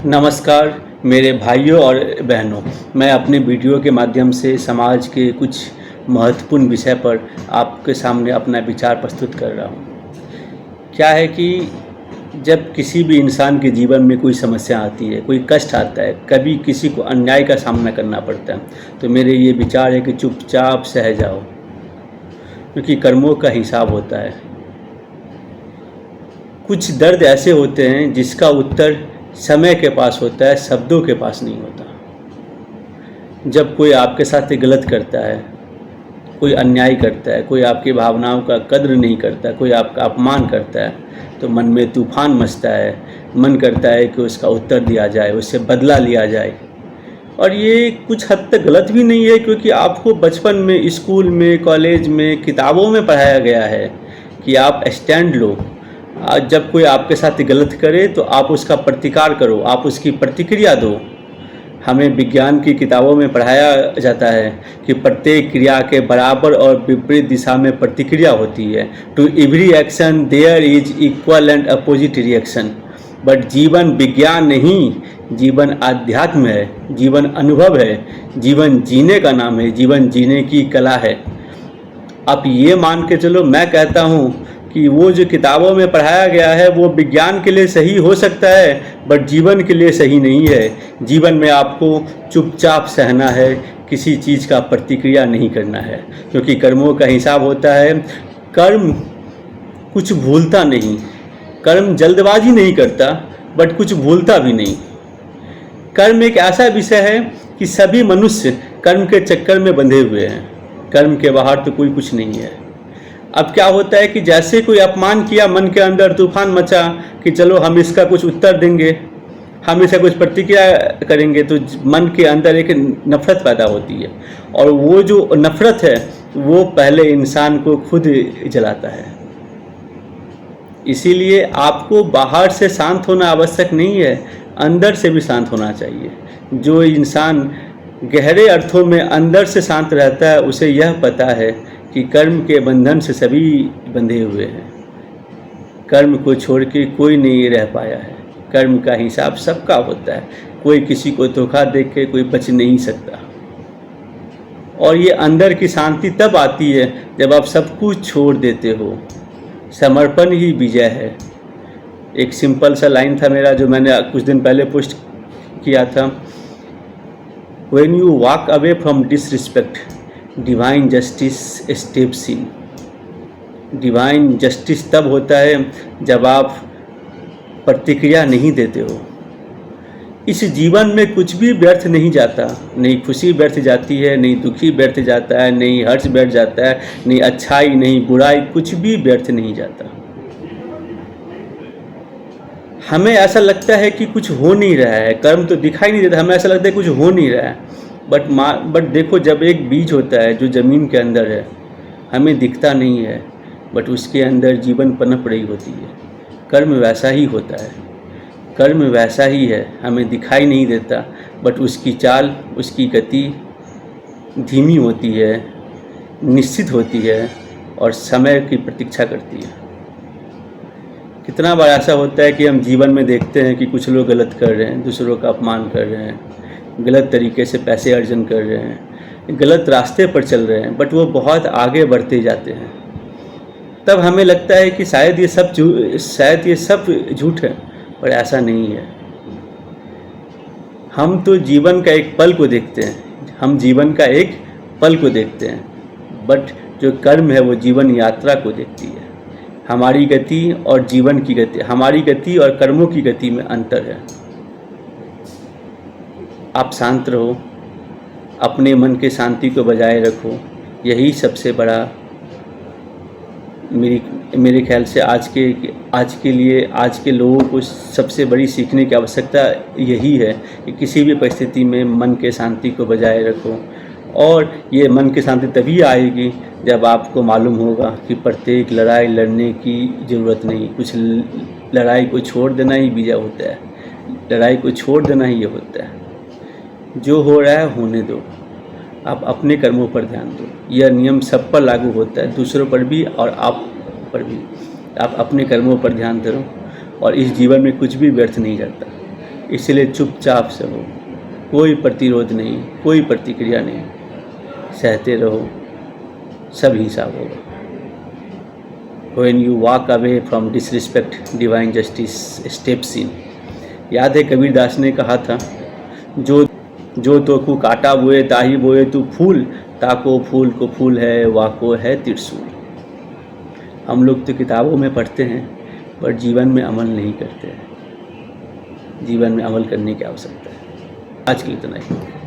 नमस्कार मेरे भाइयों और बहनों। मैं अपने वीडियो के माध्यम से समाज के कुछ महत्वपूर्ण विषय पर आपके सामने अपना विचार प्रस्तुत कर रहा हूँ। क्या है कि जब किसी भी इंसान के जीवन में कोई समस्या आती है, कोई कष्ट आता है, कभी किसी को अन्याय का सामना करना पड़ता है, तो मेरे ये विचार है कि चुपचाप सह जाओ, क्योंकि कर्मों का हिसाब होता है। कुछ दर्द ऐसे होते हैं जिसका उत्तर समय के पास होता है, शब्दों के पास नहीं होता। जब कोई आपके साथ गलत करता है, कोई अन्याय करता है, कोई आपकी भावनाओं का कद्र नहीं करता, कोई आपका अपमान करता है, तो मन में तूफान मचता है। मन करता है कि उसका उत्तर दिया जाए, उससे बदला लिया जाए। और ये कुछ हद तक गलत भी नहीं है, क्योंकि आपको बचपन में, स्कूल में, कॉलेज में, किताबों में पढ़ाया गया है कि आप स्टैंड लो। आज जब कोई आपके साथ गलत करे तो आप उसका प्रतिकार करो, आप उसकी प्रतिक्रिया दो। हमें विज्ञान की किताबों में पढ़ाया जाता है कि प्रत्येक क्रिया के बराबर और विपरीत दिशा में प्रतिक्रिया होती है। To every action there is equal and opposite reaction. But जीवन विज्ञान नहीं, जीवन आध्यात्म है, जीवन अनुभव है, जीवन जीने का नाम है, जीवन जीने की कला है। आप ये मान के चलो, मैं कहता हूँ कि वो जो किताबों में पढ़ाया गया है वो विज्ञान के लिए सही हो सकता है, बट जीवन के लिए सही नहीं है। जीवन में आपको चुपचाप सहना है, किसी चीज़ का प्रतिक्रिया नहीं करना है, क्योंकि कर्मों का हिसाब होता है। कर्म कुछ भूलता नहीं, कर्म जल्दबाजी नहीं करता, बट कुछ भूलता भी नहीं। कर्म एक ऐसा विषय है कि सभी मनुष्य कर्म के चक्कर में बंधे हुए हैं। कर्म के बाहर तो कोई कुछ नहीं है। अब क्या होता है कि जैसे कोई अपमान किया, मन के अंदर तूफान मचा कि चलो हम इसका कुछ उत्तर देंगे, हम इसका कुछ प्रतिक्रिया करेंगे, तो मन के अंदर एक नफरत पैदा होती है। और वो जो नफरत है वो पहले इंसान को खुद जलाता है। इसीलिए आपको बाहर से शांत होना आवश्यक नहीं है, अंदर से भी शांत होना चाहिए। जो इंसान गहरे अर्थों में अंदर से शांत रहता है, उसे यह पता है कि कर्म के बंधन से सभी बंधे हुए हैं। कर्म को छोड़ के कोई नहीं रह पाया है। कर्म का हिसाब सबका होता है। कोई किसी को धोखा दे के कोई बच नहीं सकता। और ये अंदर की शांति तब आती है जब आप सब कुछ छोड़ देते हो। समर्पण ही विजय है। एक सिंपल सा लाइन था मेरा, जो मैंने कुछ दिन पहले पोस्ट किया था। When you walk away from disrespect, divine justice steps in. Divine justice तब होता है जब आप प्रतिक्रिया नहीं देते हो। इस जीवन में कुछ भी व्यर्थ नहीं जाता। नहीं खुशी व्यर्थ जाती है, नहीं दुखी व्यर्थ जाता है, नहीं हर्ष व्यर्थ जाता है, नहीं अच्छाई, नहीं बुराई, कुछ भी व्यर्थ नहीं जाता। हमें ऐसा लगता है कि कुछ हो नहीं रहा है, कर्म तो दिखाई नहीं देता, हमें ऐसा लगता है कुछ हो नहीं रहा है। बट देखो, जब एक बीज होता है जो ज़मीन के अंदर है, हमें दिखता नहीं है, बट उसके अंदर जीवन पनप रही होती है। कर्म वैसा ही होता है, कर्म वैसा ही है, हमें दिखाई नहीं देता, बट उसकी चाल, उसकी गति धीमी होती है, निश्चित होती है और समय की प्रतीक्षा करती है। कितना बार ऐसा होता है कि हम जीवन में देखते हैं कि कुछ लोग गलत कर रहे हैं, दूसरों का अपमान कर रहे हैं, गलत तरीके से पैसे अर्जन कर रहे हैं, गलत रास्ते पर चल रहे हैं, बट वो बहुत आगे बढ़ते जाते हैं। तब हमें लगता है कि शायद ये सब झूठ है, पर ऐसा नहीं है। हम तो जीवन का एक पल को देखते हैं, हम जीवन का एक पल को देखते हैं, बट जो कर्म है वो जीवन यात्रा को देखती है। हमारी गति और जीवन की गति, हमारी गति और कर्मों की गति में अंतर है। आप शांत रहो, अपने मन के शांति को बजाय रखो। यही सबसे बड़ा, मेरे ख्याल से आज के लोगों को सबसे बड़ी सीखने की आवश्यकता यही है कि किसी भी परिस्थिति में मन के शांति को बजाय रखो। और ये मन की शांति तभी आएगी जब आपको मालूम होगा कि प्रत्येक लड़ाई लड़ने की ज़रूरत नहीं, कुछ लड़ाई को छोड़ देना ही विजय होता है। लड़ाई को छोड़ देना ही ये होता है। जो हो रहा है होने दो, आप अपने कर्मों पर ध्यान दो। यह नियम सब पर लागू होता है, दूसरों पर भी और आप पर भी। आप अपने कर्मों पर ध्यान दो और इस जीवन में कुछ भी व्यर्थ नहीं जाता। इसलिए चुपचाप से हो, कोई प्रतिरोध नहीं, कोई प्रतिक्रिया नहीं, सहते रहो, सब हिसाब होगा। When you walk away from disrespect, divine justice steps in। याद है कबीरदास ने कहा था, जो तो को काटा बोए ताही बोए तू फूल, ताको फूल को फूल है वाको है त्रिशूल। हम लोग तो किताबों में पढ़ते हैं पर जीवन में अमल नहीं करते हैं। जीवन में अमल करने की आवश्यकता है। आज के लिए इतना ही।